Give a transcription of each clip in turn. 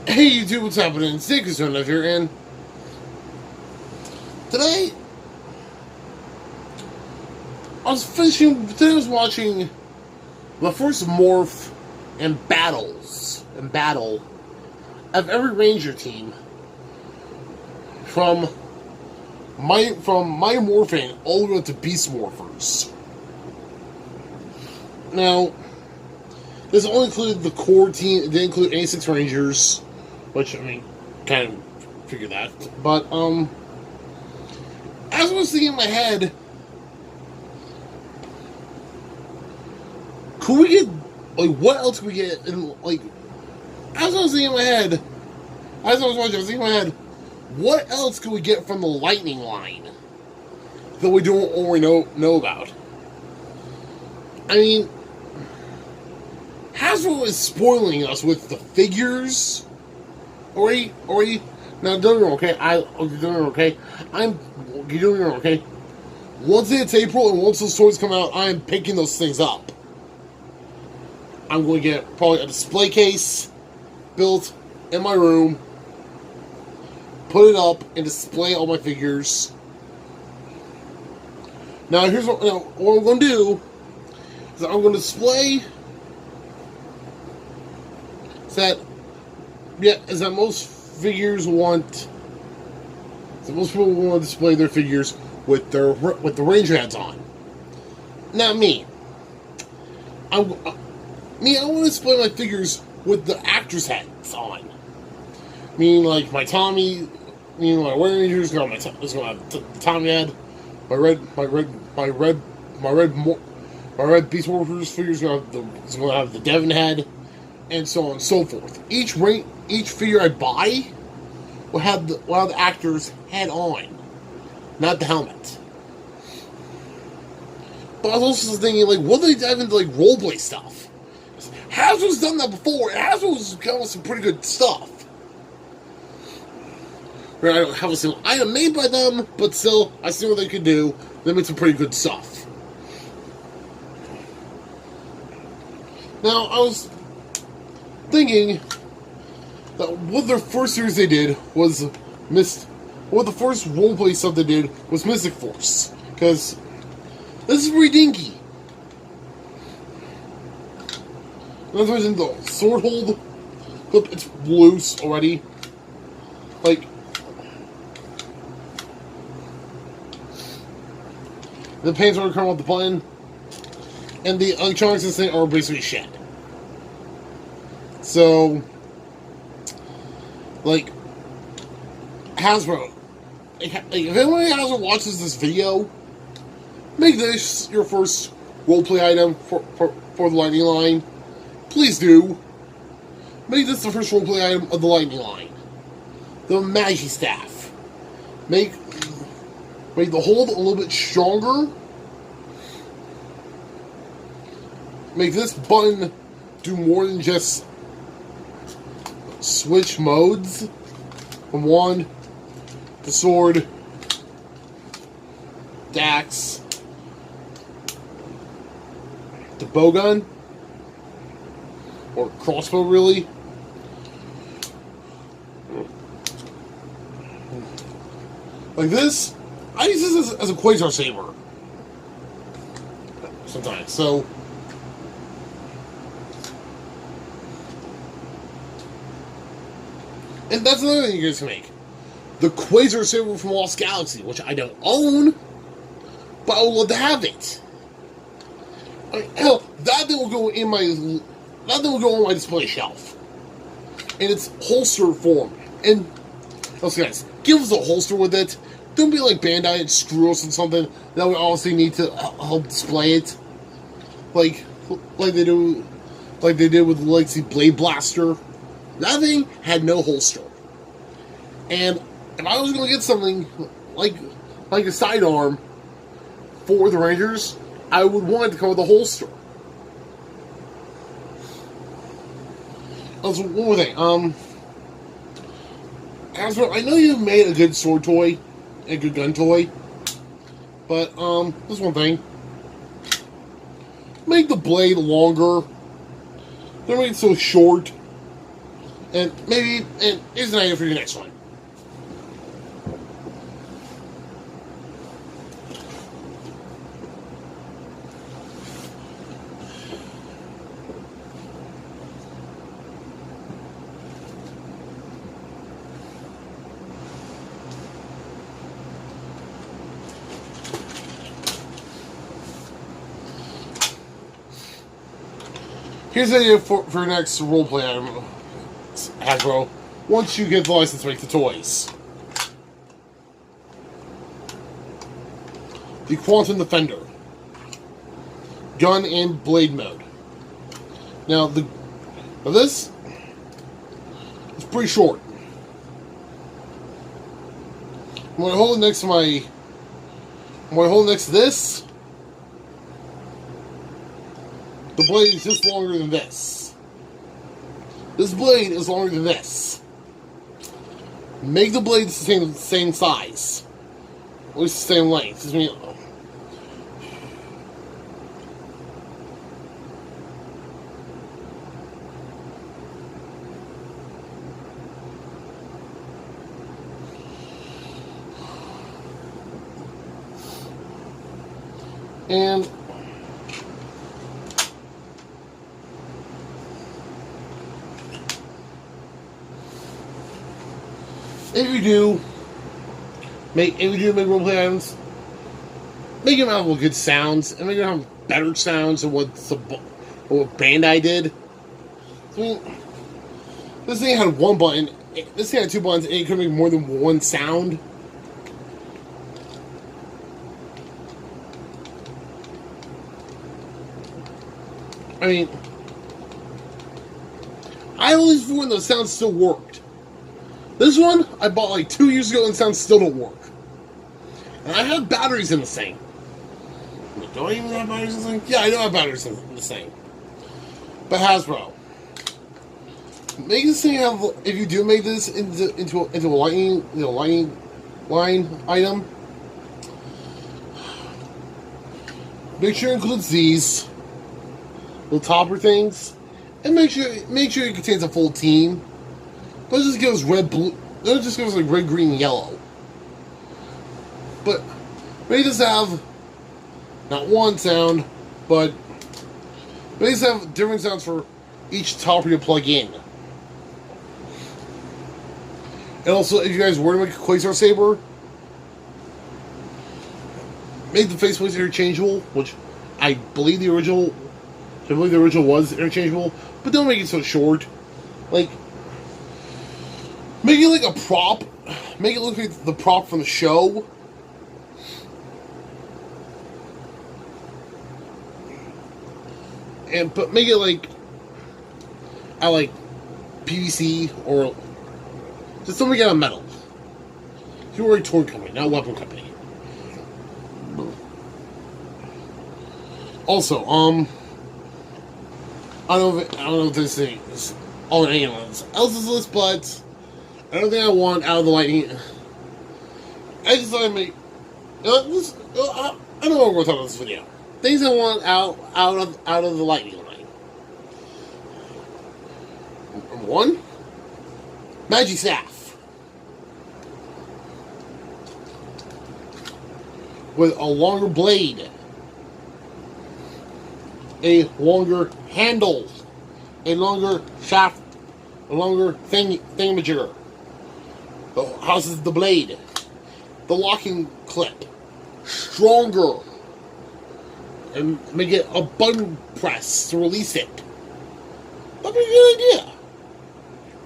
Hey YouTube, what's happening? Snake is up here, and today Today I was watching the first morph and battle of every Ranger team from my morphing all the way up to Beast Morphers. Now, this only included the core team. It didn't include any 6 Rangers, which, I mean, kind of figured that. But, as I was thinking in my head, could we get, like, what else could we get? And, like, as I was thinking in my head, as I was watching, I was thinking in my head, what else could we get from the Lightning line that we don't already know about? I mean, Hasbro is spoiling us with the figures. Already. Now, don't get okay? You're doing it okay? Once it's April and once those toys come out, I am picking those things up. I'm going to get probably a display case built in my room, put it up, and display all my figures. Now, here's what I'm going to do is I'm going to display is that most figures want. So most people want to display their figures with the Ranger heads on. Not me. I want to display my figures with the actors' heads on. Meaning, like my Tommy. Meaning, my Red Ranger's gonna have the Tommy head. My red Beast Morphers figure's gonna have the Devon head, and so on and so forth. Each figure I buy will have the actor's head on, not the helmet. But I was also thinking, like, what if they dive into like roleplay stuff? Hasbro's done that before. Hasbro's come with some pretty good stuff. I don't have a single item made by them, but still, I see what they could do. They made some pretty good stuff. Now, I was thinking that what their first series they did was what the first roleplay stuff they did was Mystic Force. Because this is pretty dinky. Another reason, the sword hold clip, it's loose already. Like, the paint's already come off the button, and the electronics in this thing are basically shit. So, like, Hasbro, if anyone at Hasbro watches this video, make this your first roleplay item for the Lightning line. Please do. Make this the first roleplay item of the Lightning line. The Magi Staff. Make the hold a little bit stronger. Make this button do more than just switch modes from wand to sword, dax, to bowgun, or crossbow, really. Like this, I use this as a Quasar Saber sometimes, so. And that's another thing you guys can make. The Quasar Saber from Lost Galaxy, which I don't own, but I would love to have it. I mean, hell, that thing will go on my display shelf. In its holster form. And, let's guys, give us a holster with it. Don't be like Bandai and screw us on something that we obviously need to help display it. Like they did with the Legacy Blade Blaster. That thing had no holster. And if I was going to get something like a sidearm for the Rangers, I would want it to come with a holster. Also, one more thing. Hasbro, I know you've made a good sword toy, a good gun toy, but this one thing. Make the blade longer. Don't make it so short. And here's an idea for your next one. Here's the idea for your next roleplay item, Hasbro. Once you get the license to make the toys. The Quantum Defender. Gun and blade mode. Now this is pretty short. I'm gonna hold it next to this. The blade is just longer than this. This blade is longer than this. Make the blade the same size. At least the same length. And if you do make roleplay items, make them have good sounds, and make them have better sounds than what Bandai did. I mean, this thing had one button. This thing had two buttons, and it could make more than one sound. I mean, I always thought the sound still worked. This one I bought like 2 years ago and the sound still don't work. And I have batteries in the thing. Do I even have batteries in the thing? Yeah, I do have batteries in the thing. But Hasbro, make this thing have. If you do make this into a lightning line item, make sure it includes these little topper things, and make sure it contains a full team. Don't just give us red, blue. Don't just give us like red, green, yellow. But maybe just have not one sound, but maybe just have different sounds for each topper you plug in. And also, if you guys were to make a Quasar Saber, make the faceplates interchangeable, which I believe the original was interchangeable, but don't make it so short. Like, make it like a prop. Make it look like the prop from the show. But make it like I like PVC or just something out of metal. You're a toy company, not a weapon company. Also, I don't know if this thing is on anyone else's list, but I don't think I want out of the lightning. I just thought I'd make. I don't know what we're talking about this video. Things I want out of the lightning line. Number one, Magic Staff with a longer blade, a longer handle, a longer shaft, a longer thingamajigger. The houses the blade, the locking clip, stronger, and make it a button press to release it. That'd be a good idea.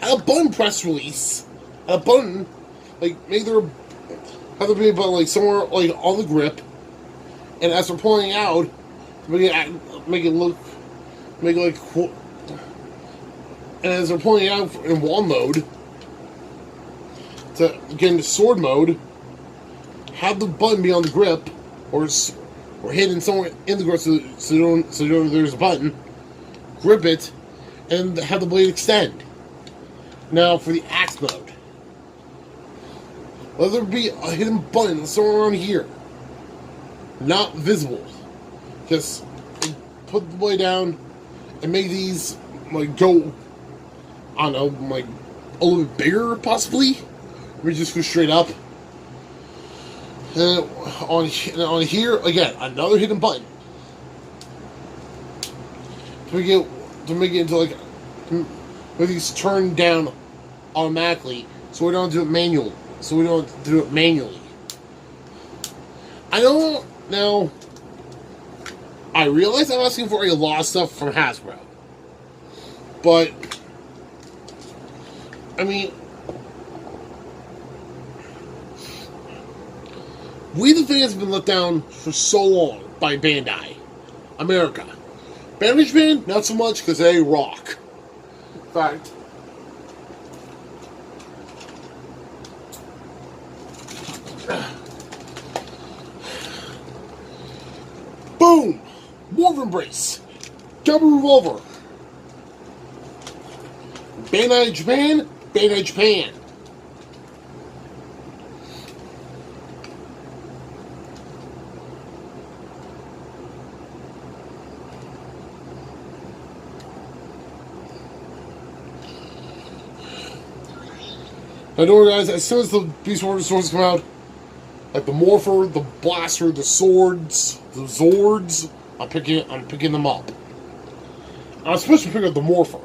Add a button press release, a button, like have there be a button like somewhere like on the grip, and as they're pulling out, make it look like, and as they're pulling it out in wall mode, to get into sword mode, have the button be on the grip, or hidden somewhere in the grip so you don't know there's a button. Grip it, and have the blade extend. Now for the axe mode, let there be a hidden button somewhere around here, not visible. Just put the blade down and make these like go I don't know, like a little bit bigger, possibly. We just go straight up. And on here again, another hidden button to make it into like with these turned down automatically, so we don't do it manually. I don't now. I realize I'm asking for a lot of stuff from Hasbro, but I mean, we the fans have been let down for so long by Bandai America. Bandai Japan, not so much because they rock. In fact, boom! Wolf Embrace, Double Revolver. Bandai Japan, Bandai Japan. I know, guys, as soon as the Beast Warrior swords come out, like the Morpher, the Blaster, the Swords, the Zords, I'm picking them up. I'm supposed to pick up the Morpher.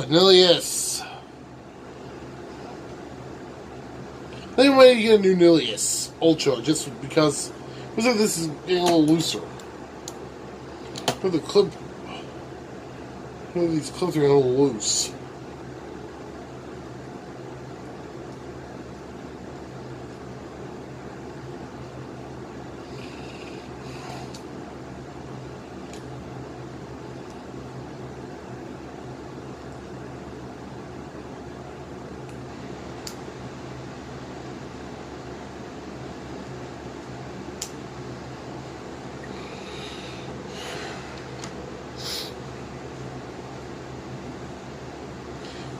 Nilius. I think I might get a new Nilius Ultra just because looks like this is getting a little looser. But the clip, these clips are a little loose.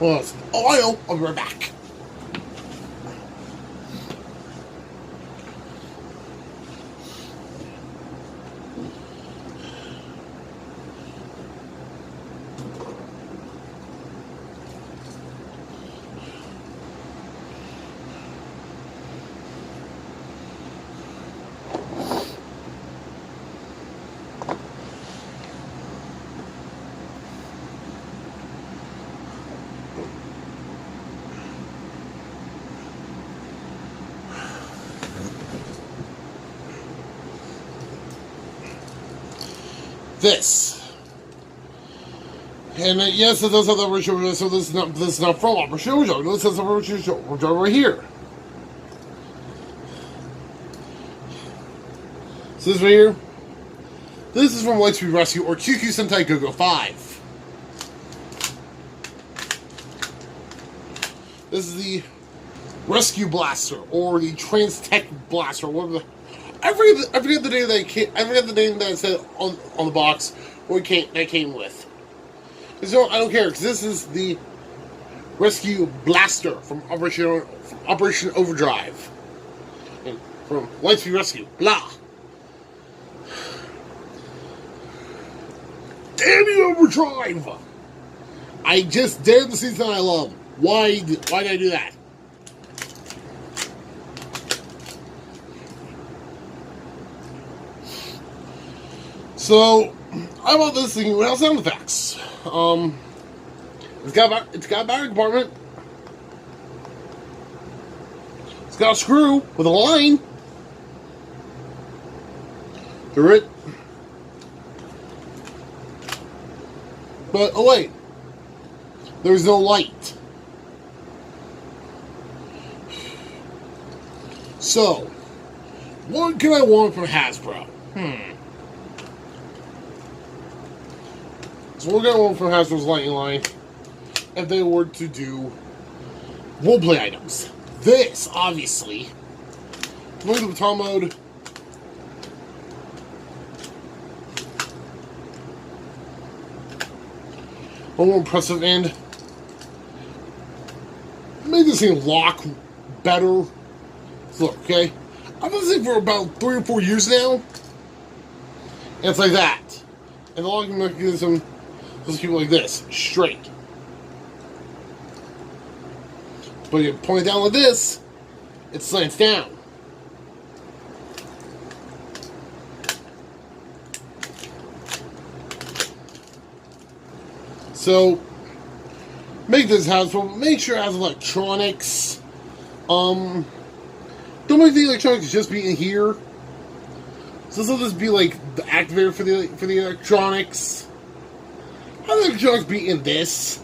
Well, I'll be right back. This. And yes, it does have the original, so this is not from Hasbro. No, this has the original right here. So this right here, this is from Lightspeed Rescue or QQ Sentai Go-Go 5. This is the Rescue Blaster or the Trans-Tech Blaster, whatever the. I forget the name that I forget the name that it said on the box what that came with. So I don't care because this is the Rescue Blaster from Operation Overdrive, and from Lightspeed Rescue. Blah. Damn you, Overdrive! I just dared to see something I love. Why did I do that? So, I bought this thing without sound effects. It's got a battery compartment. It's got a screw with a line through it. But, oh wait, there's no light. So, what can I want from Hasbro? So we're going to want from Hasbro's Lightning line if they were to do roleplay items. This, obviously, look at the baton mode. A more impressive and make this thing lock better So look, okay? I've been saying for about 3 or 4 years now. And it's like that. And the locking mechanism just keep it like this, straight. But you point it down like this, it slants down. So, make this Hasbro, make sure it has electronics. Don't make the electronics just be in here. So this will just be like the activator for the electronics. Have the electronics be in this,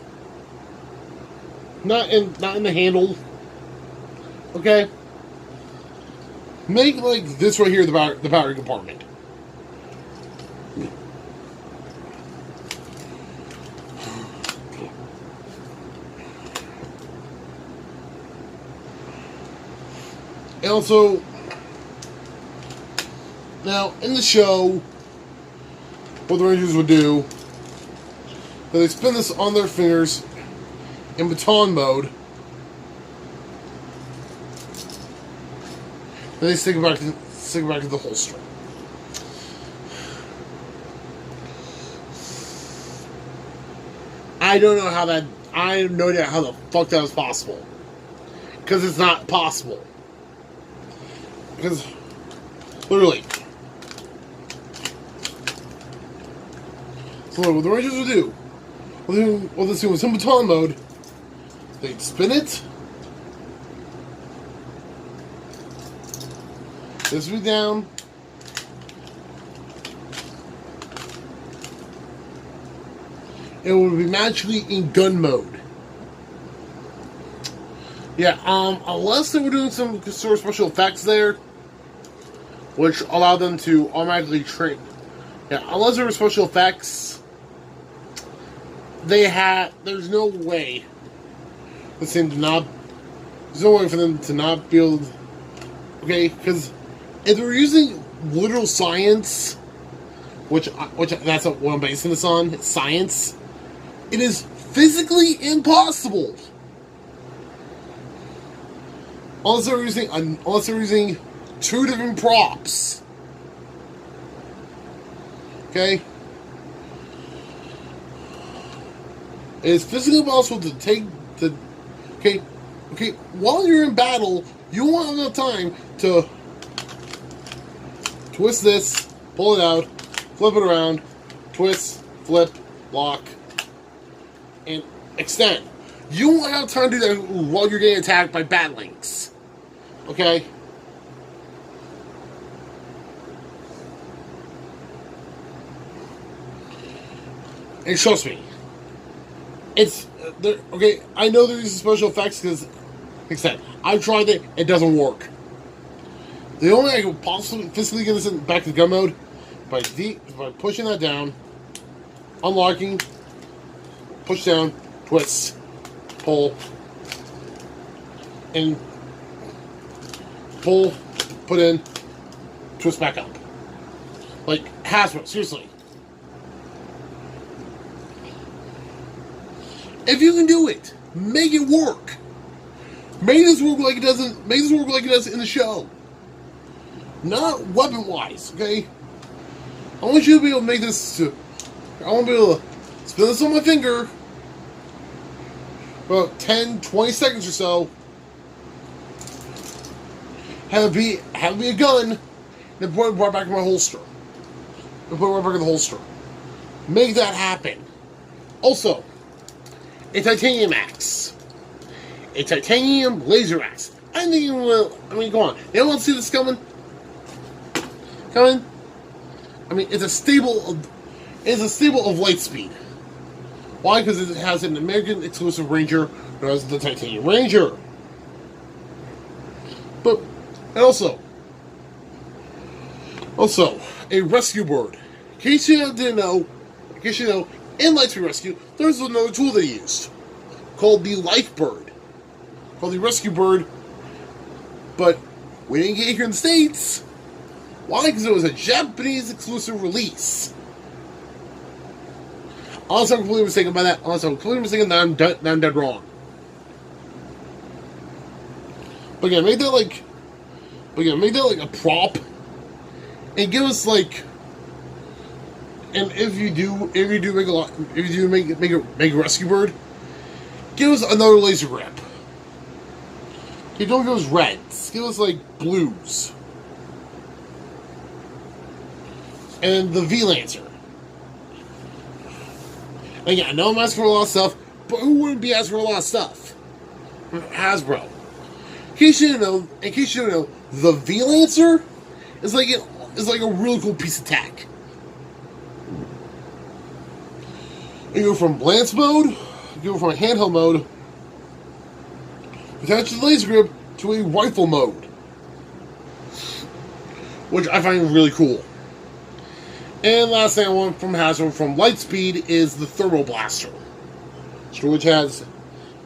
not in the handle. Okay. Make like this right here the battery compartment. And also, now in the show, what the Rangers would do, they spin this on their fingers in baton mode. Then they stick it back to the holster. I don't know how that. I have no idea how the fuck that was possible. Because it's not possible. Because, literally. So what the Rangers would do, what this do was in baton mode, they'd spin it. This would be down. It would be magically in gun mode. Yeah, unless they were doing some sort of special effects there, which allowed them to automatically train. Yeah, unless there were special effects, there's no way there's no way for them to not be able to, okay, because if they were using literal science, which that's what I'm basing this on, it's science, it is physically impossible. Unless they're using 2 different props. Okay? It is physically impossible to take the... Okay, while you're in battle, you won't have enough time to twist this, pull it out, flip it around, twist, flip, lock, and extend. You won't have time to do that while you're getting attacked by batlings. Okay? And trust me, it's okay. I know there's special effects because, like I said, I've tried it. It doesn't work. The only way I can possibly physically get this back to gun mode by pushing that down, unlocking, push down, twist, pull, and pull, put in, twist back up. Like Hasbro, seriously. If you can do it, make it work. Make this work like it doesn't. Make this work like it does in the show. Not weapon-wise, okay? I want you to be able to make this. I want to be able to spin this on my finger for about 10, 20 seconds or so. Have it be a gun, then put it right back in my holster. And put it right back in the holster. Make that happen. Also, a titanium axe. A titanium laser axe. I think you will. I mean, go on. You don't want to see this coming? Coming? I mean, it's a staple of light speed. Why? Because it has an American exclusive Ranger known as the Titanium Ranger. But, and also, a rescue bird. In case you didn't know, in Lightspeed Rescue, there's another tool they used called the Life Bird, called the Rescue Bird. But we didn't get it here in the States. Why? Because it was a Japanese exclusive release. Unless I'm completely mistaken by that. Unless I'm completely mistaken, then I'm dead wrong. But again, make that like But yeah, make that like a prop, and give us like. And if you do make a rescue bird, give us another laser grip. You don't give us reds. Give us like blues. And the V-Lancer. And yeah, I know I'm asking for a lot of stuff, but who wouldn't be asking for a lot of stuff? Hasbro. In case you don't know, the V-Lancer is like a really cool piece of tech. You go from lance mode, you go from a handheld mode, attach the laser grip to a rifle mode, which I find really cool. And last thing I want from Hasbro from Lightspeed is the Thermo Blaster, which has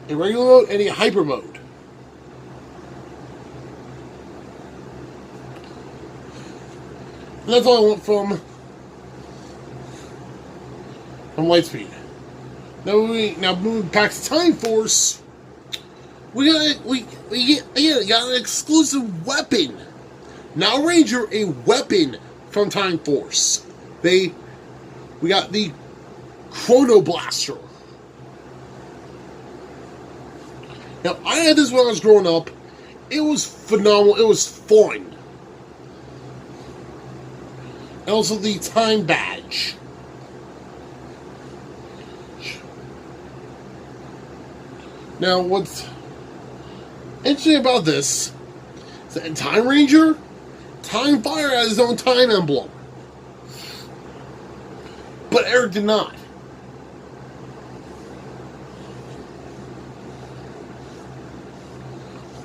a regular mode and a hyper mode. And that's all I want from Lightspeed. Now moving back to Time Force, we got an exclusive weapon. Now Ranger, a weapon from Time Force. We got the Chrono Blaster. Now I had this when I was growing up. It was phenomenal. It was fun. And also the Time Badge. Now, what's interesting about this is that in Time Ranger, Time Fire has his own time emblem. But Eric did not.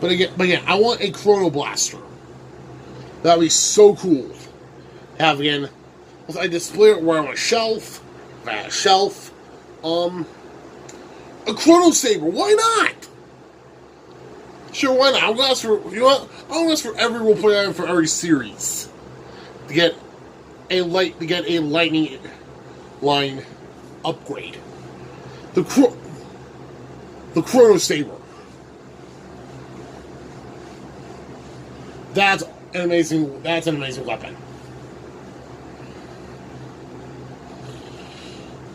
But again, I want a Chrono Blaster. That'd be so cool. Have again, I display it where on a shelf. If I had a shelf. A Chrono Saber, why not? Sure, why not? I'm gonna ask for every role play item for every series to get a lightning line upgrade. The Chrono Saber. That's an amazing weapon.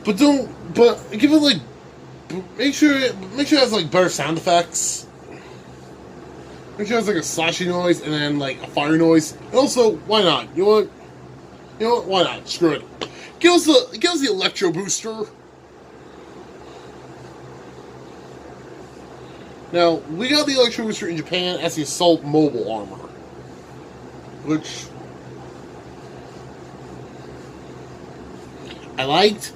But give it like. Make sure it has like better sound effects. Make sure it has like a slashing noise and then like a fire noise. And also, why not? You know what? Why not? Screw it. Give us the Electro Booster. Now we got the Electro Booster in Japan as the Assault Mobile armor, which I liked.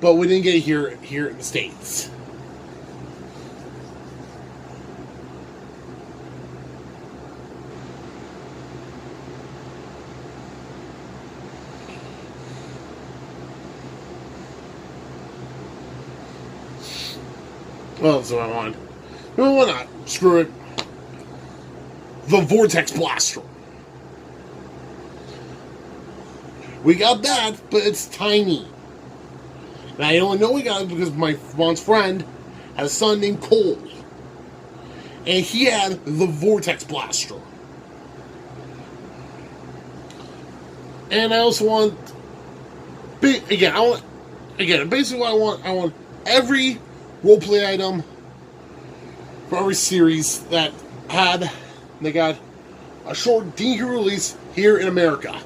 But we didn't get it here in the States. Well, that's what I want. No, why not? Screw it. The Vortex Blaster. We got that, but it's tiny. And I only know we got it because my mom's friend had a son named Cole. And he had the Vortex Blaster. And I also want... basically what I want every roleplay item for every series that got a short DQ release here in America.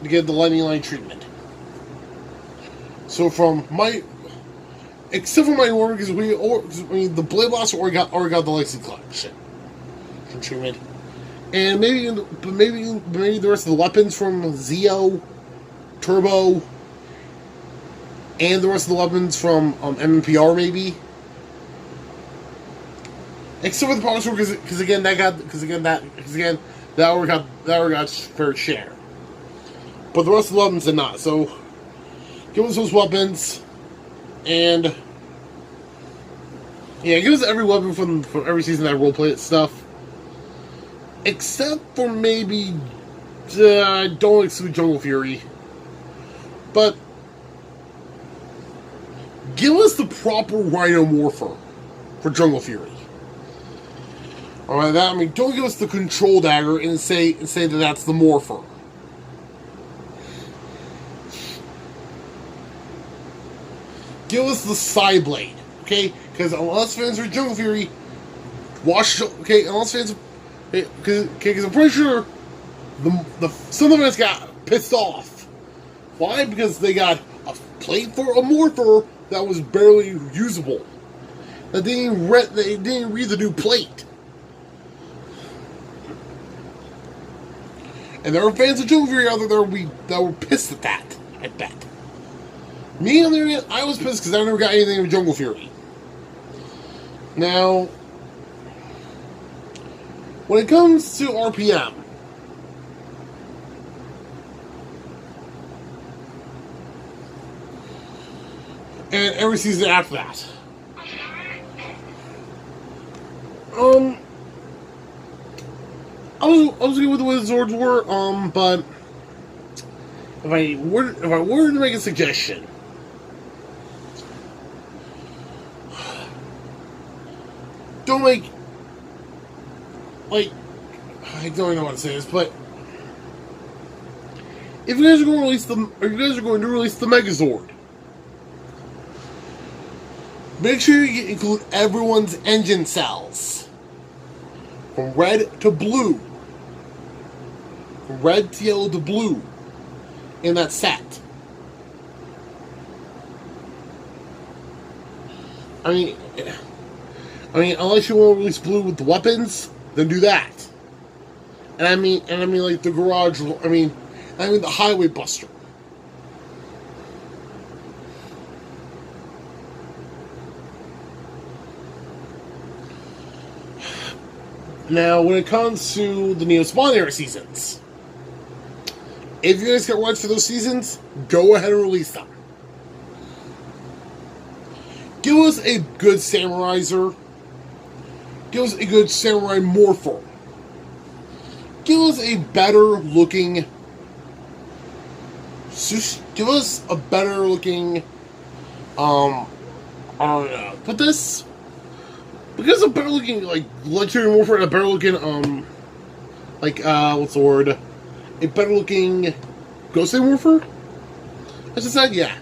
To get the lightning line treatment. So except for my order, because the Blade Blaster already got the Legacy Collection from treatment, and maybe the rest of the weapons from Zeo, Turbo, and the rest of the weapons from MMPR maybe. Except for the Power Sword, because again that already got fair share. But the rest of the weapons did not. So, give us those weapons, and yeah, give us every weapon from every season that roleplay stuff, except for maybe don't exclude Jungle Fury, but give us the proper Rhino Morpher. for Jungle Fury. Alright, that, I mean, don't give us the control dagger and say that that's the Morpher. Give us the side blade, okay? Because unless fans are Jungle Fury, unless fans, because I'm pretty sure some of us got pissed off. Why? Because they got a plate for a Morpher that was barely usable. They didn't read the new plate. And there are fans of Jungle Fury out there that were pissed at that, I bet. Me, on the other hand, I was pissed because I never got anything of Jungle Fury. Now, when it comes to RPM, and every season after that, I was good with the way the Zords were, but if I were to make a suggestion, don't make, like, I don't even know how to say this, but if you guys are going to release the Megazord, make sure you include everyone's engine cells, from red to blue, from red to yellow to blue, in that set. I mean, unless you want to release blue with the weapons, then do that. And I mean like the garage. I mean the highway buster. Now, when it comes to the Neo Spawn era seasons, if you guys get rights for those seasons, go ahead and release them. Give us a good Samuraizer. Give us a good Samurai Morpher. Give us a better looking... Give us a better looking... I don't know. Put this... Because a better looking, like, Legendary Morpher and a better looking, what's the word? A better looking Ghostly Morpher? I just said, yeah.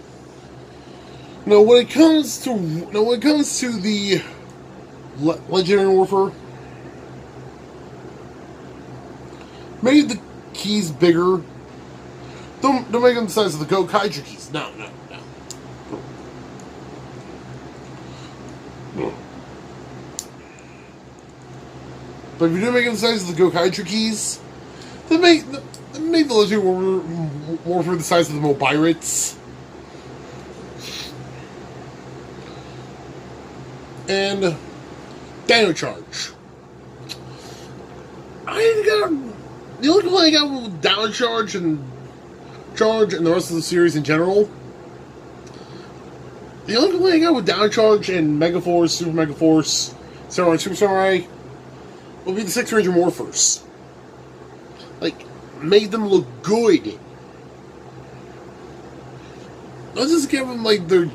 Now, when it comes to the Legendary Morpher, make the keys bigger. Don't make them the size of the Go Kaiju keys. No. But if you do make them the size of the Go Kaiju keys, then make the Legendary Morpher the size of the Mobirates. And Dino Charge. The only complaint I got with Dino Charge and the rest of the series in general, the only complaint I got with Dino Charge and Megaforce, Super Megaforce, Samurai, Super Samurai, would be the Six Ranger Morphers. Like, made them look good. Let's just give them, like, their...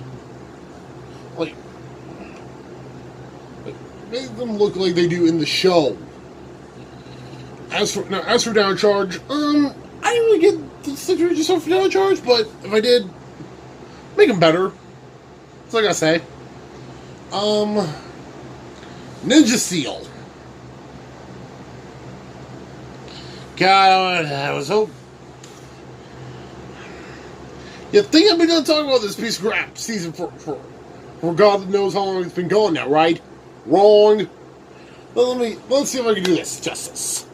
Make them look like they do in the show. As for Down Charge, I didn't really get the Six Ranger stuff for Down Charge, but if I did, make them better. That's like I say. Ninja Steel. God, I was hoping. You think I've been done talking about this piece of crap season for God knows how long it's been going now, right? Wrong. Well, let's see if I can do this justice.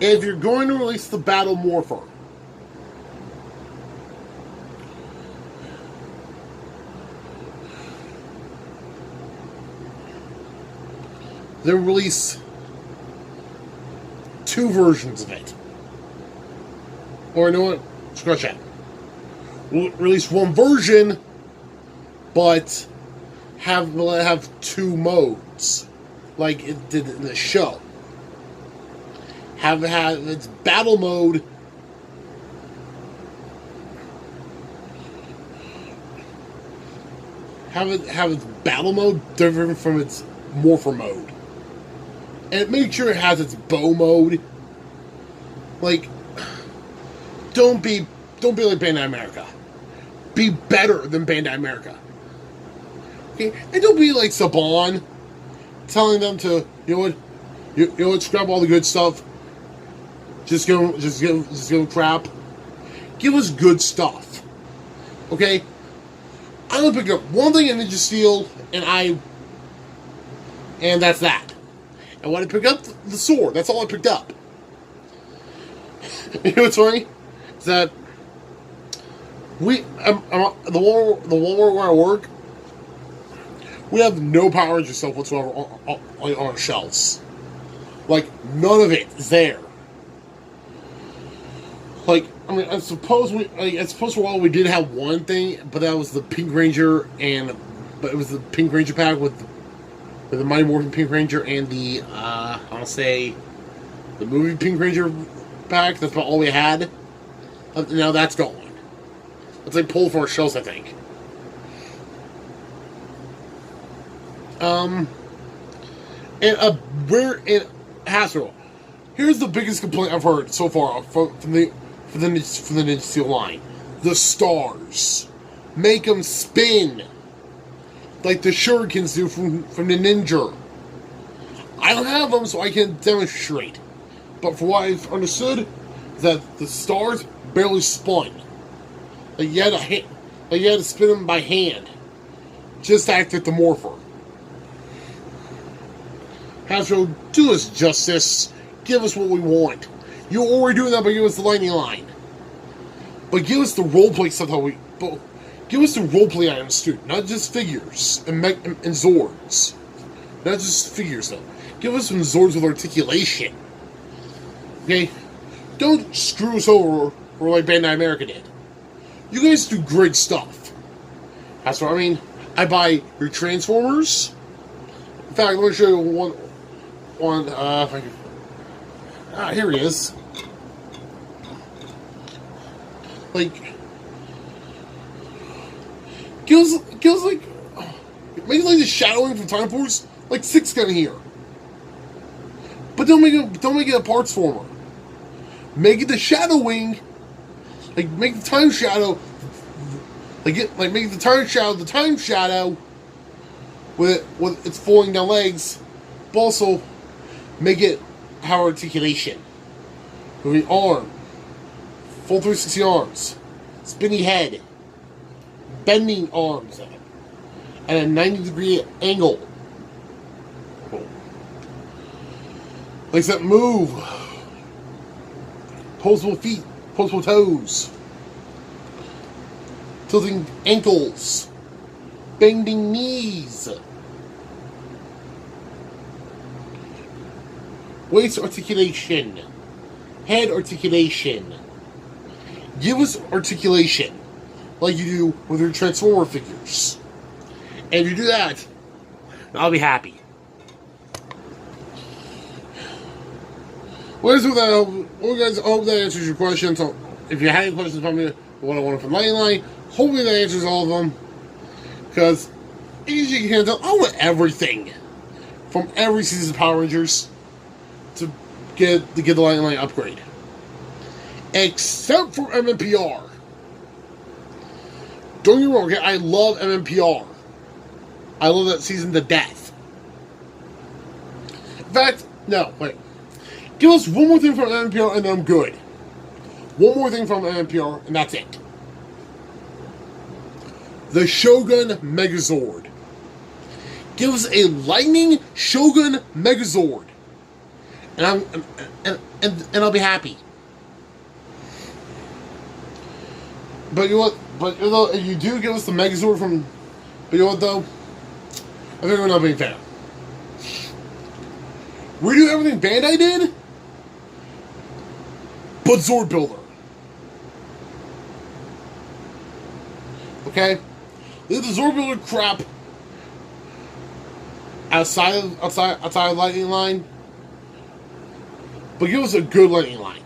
If you're going to release the Battle Morpher, then release 2 versions of it. Or you know what? Scratch that. Release 1 version, but have 2 modes, like it did in the show. Have its battle mode. have its battle mode different from its morpher mode, and make sure it has its bow mode. Like, don't be like Bandai America. Be better than Bandai America. Okay, and don't be like Saban, telling them to you know what, scrap all the good stuff. Just give crap. Give us good stuff. Okay? I only picked up one thing in Ninja Steel, and that's that. And when I picked up the sword, that's all I picked up. You know what's funny? Is that the Walmart where I work, we have no Power Ranger stuff whatsoever on our shelves. Like, none of it is there. Like, I mean, I suppose for a while we did have one thing, but that was the Pink Ranger, but it was the Pink Ranger pack with the Mighty Morphin Pink Ranger and the I'll say the movie Pink Ranger pack. That's about all we had. Now that's gone. It's like pulled from our shelves, I think. And we're in Hasbro. Here's the biggest complaint I've heard so far from the Ninja Steel line: the stars. Make them spin like the shurikens do from the Ninja. I don't have them, so I can't demonstrate. But from what I've understood, that the stars barely spun. Like you had to spin them by hand, just to activate the morpher. Hasbro, do us justice. Give us what we want. You're already doing that, but give us the lightning line. But give us the roleplay stuff. Give us the roleplay items too, not just figures and Zords. Not just figures though. Give us some Zords with articulation. Okay, don't screw us over like Bandai America did. You guys do great stuff. That's what I mean. I buy your Transformers. In fact, let me show you one. If I can. Here he is. Like, give us like, make it like the shadowing from Time Force, like 6 gun here. But don't make it a parts former. Make it the shadowing, like make the time shadow, make the time shadow with its falling down legs, but also make it power articulation. Moving arm, full 360 arms, spinny head, bending arms at a 90-degree angle. Legs that move, posable feet, posable toes, tilting ankles, bending knees, waist articulation, head articulation. Give us articulation like you do with your Transformer figures. And if you do that, I'll be happy. Well, guys, I hope that answers your questions. So if you have any questions about me, what I want from Lightning Line, hopefully that answers all of them. Because, as you can tell, I want everything from every season of Power Rangers to get the Lightning Line upgrade. Except for MMPR. Don't get me wrong, okay? I love MMPR. I love that season to death. In fact, no, wait. Give us one more thing from MMPR and I'm good. One more thing from MMPR and that's it. The Shogun Megazord. Give us a Lightning Shogun Megazord. And I'll be happy. But you know what? But you know, if you do give us the Megazord from, but you know what though? I think we're not being fair. Redo everything Bandai did, but Zord Builder. Okay, leave the Zord Builder crap outside of Lightning Line, but give us a good Lightning Line.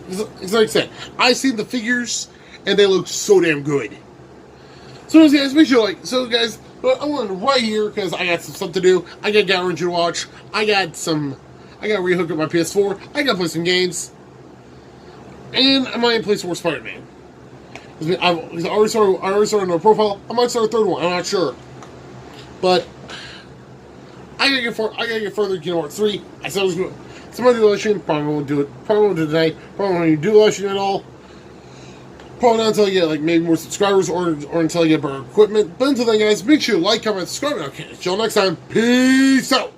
It's like I said, I seen the figures and they look so damn good. So guys, make sure guys, I'm going right here because I got some stuff to do. I got Gower to watch. I got to rehook up my PS4. I got to play some games. And I might play some more Spider-Man. I already started a profile. I might start a third one. I'm not sure. But I gotta get further Kingdom Hearts 3. I said I was going to. Somebody do the live stream. Probably won't do it. Probably won't do it today. Probably won't even do the live stream at all. Probably not until I get maybe more subscribers or until I get better equipment. But until then, guys, make sure you like, comment, subscribe, and I'll catch y'all next time. Peace out.